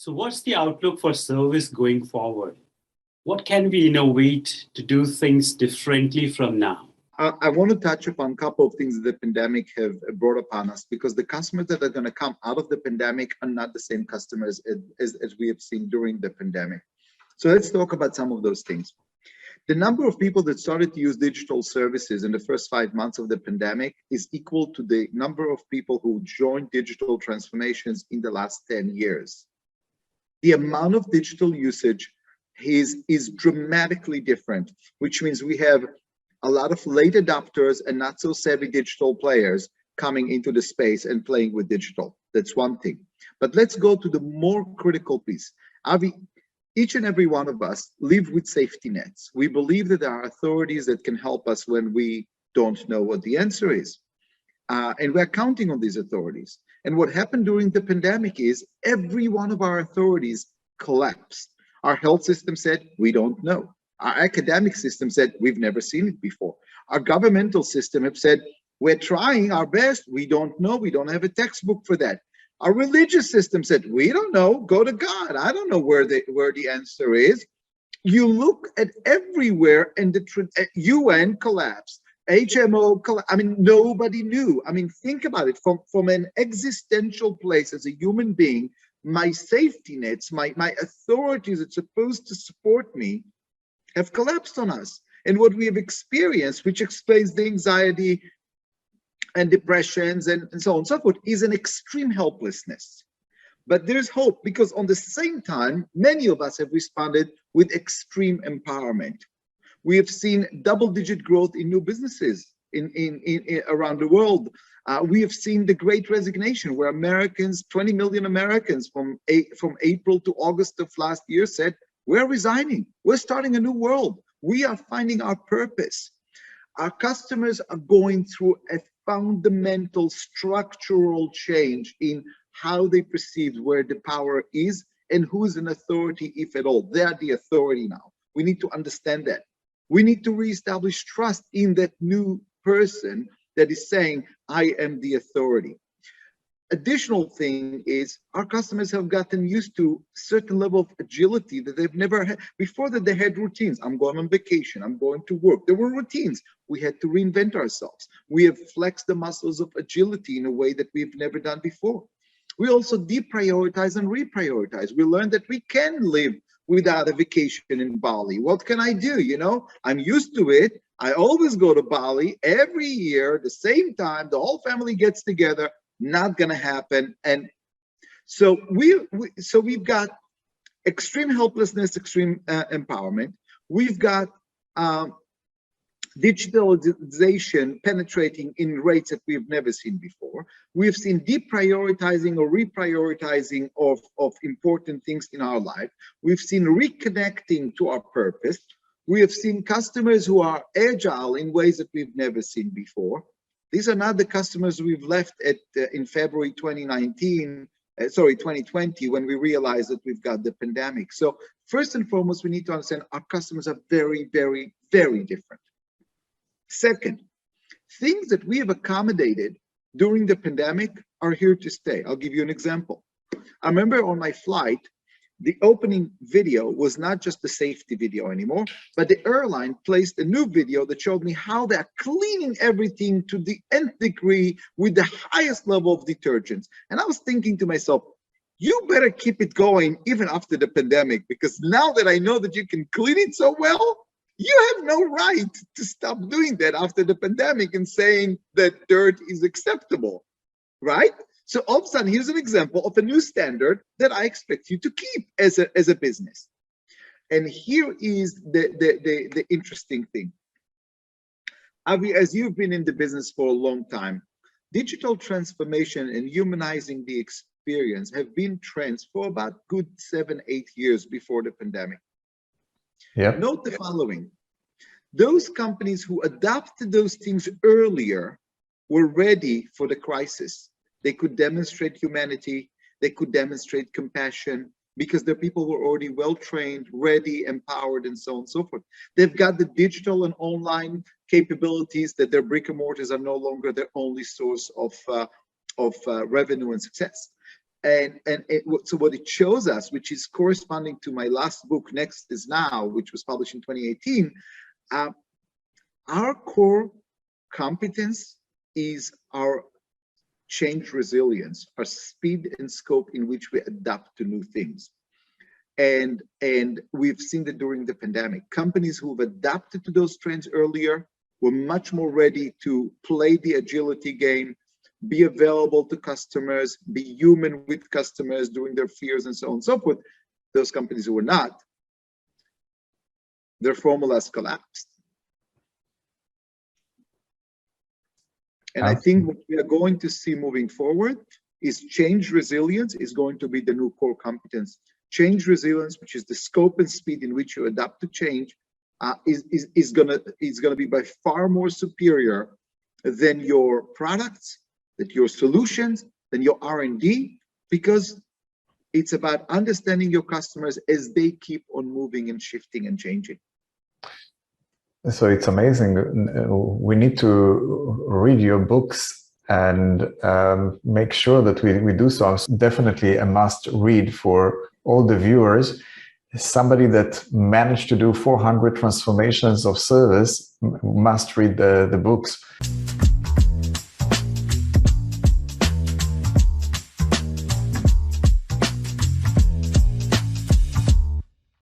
So, what's the outlook for service going forward? What can we innovate to do things differently from now? I want to touch upon a couple of things that the pandemic have brought upon us, because the customers that are going to come out of the pandemic are not the same customers as we have seen during the pandemic. So let's talk about some of those things. The number of people that started to use digital services in the first 5 months of the pandemic is equal to the number of people who joined digital transformations in the last 10 years. The amount of digital usage is dramatically different, which means we have a lot of late adopters and not so savvy digital players coming into the space and playing with digital. That's one thing. But let's go to the more critical piece. Avi, each and every one of us live with safety nets. We believe that there are authorities that can help us when we don't know what the answer is. And we're counting on these authorities. And what happened during the pandemic is every one of our authorities collapsed. Our health system said, we don't know. Our academic system said, we've never seen it before. Our governmental system have said, we're trying our best. We don't know. We don't have a textbook for that. Our religious system said, we don't know. Go to God. I don't know where the answer is. You look at everywhere, and the UN collapsed. HMO collapsed. I mean, nobody knew. I mean, think about it. From an existential place as a human being, my safety nets, my authorities that's supposed to support me have collapsed on us. And what we have experienced, which explains the anxiety and depressions and so on and so forth, is an extreme helplessness. But there's hope, because on the same time, many of us have responded with extreme empowerment. We have seen double-digit growth in new businesses in around the world. We have seen the Great Resignation, where Americans, 20 million Americans from April to August of last year said, we're resigning. We're starting a new world. We are finding our purpose. Our customers are going through a fundamental structural change in how they perceive where the power is and who's an authority, if at all. They are the authority now. We need to understand that. We need to reestablish trust in that new person that is saying, I am the authority. Additional thing is, our customers have gotten used to a certain level of agility that they've never had. Before that, they had routines. I'm going on vacation. I'm going to work. There were routines. We had to reinvent ourselves. We have flexed the muscles of agility in a way that we've never done before. We also deprioritize and reprioritize. We learned that we can live without a vacation in Bali. What can I do? You know, I'm used to it. I always go to Bali every year, the same time, the whole family gets together. Not going to happen. And so we've got extreme helplessness, extreme empowerment. We've got digitalization penetrating in rates that we've never seen before. We've seen deprioritizing or reprioritizing of important things in our life. We've seen reconnecting to our purpose. We have seen customers who are agile in ways that we've never seen before. These are not the customers we've left in February 2020, when we realized that we've got the pandemic. So first and foremost, we need to understand our customers are very, very, very different. Second, things that we have accommodated during the pandemic are here to stay. I'll give you an example. I remember on my flight, the opening video was not just the safety video anymore, but the airline placed a new video that showed me how they're cleaning everything to the nth degree with the highest level of detergents. And I was thinking to myself, you better keep it going even after the pandemic, because now that I know that you can clean it so well, you have no right to stop doing that after the pandemic and saying that dirt is acceptable, right? So all of a sudden, here's an example of a new standard that I expect you to keep as a business. And here is the interesting thing. Avi, as you've been in the business for a long time, digital transformation and humanizing the experience have been trends for about good 7-8 years before the pandemic. Yep. Note the following. Those companies who adopted those things earlier were ready for the crisis. They could demonstrate humanity, they could demonstrate compassion, because their people were already well-trained, ready, empowered, and so on and so forth. They've got the digital and online capabilities that their brick and mortars are no longer their only source of revenue and success. So what it shows us, which is corresponding to my last book, Next is Now, which was published in 2018, our core competence is our change resilience, our speed and scope in which we adapt to new things. And we've seen that during the pandemic, companies who've adapted to those trends earlier were much more ready to play the agility game, be available to customers, be human with customers during their fears and so on and so forth. Those companies who were not, their formulas collapsed. And I think what we are going to see moving forward is change resilience is going to be the new core competence. Change resilience, which is the scope and speed in which you adapt to change, is gonna be by far more superior than your products, than your solutions, than your R&D, because it's about understanding your customers as they keep on moving and shifting and changing. So it's amazing. We need to read your books and make sure that we do so. It's definitely a must read for all the viewers. Somebody that managed to do 400 transformations of service must read the books.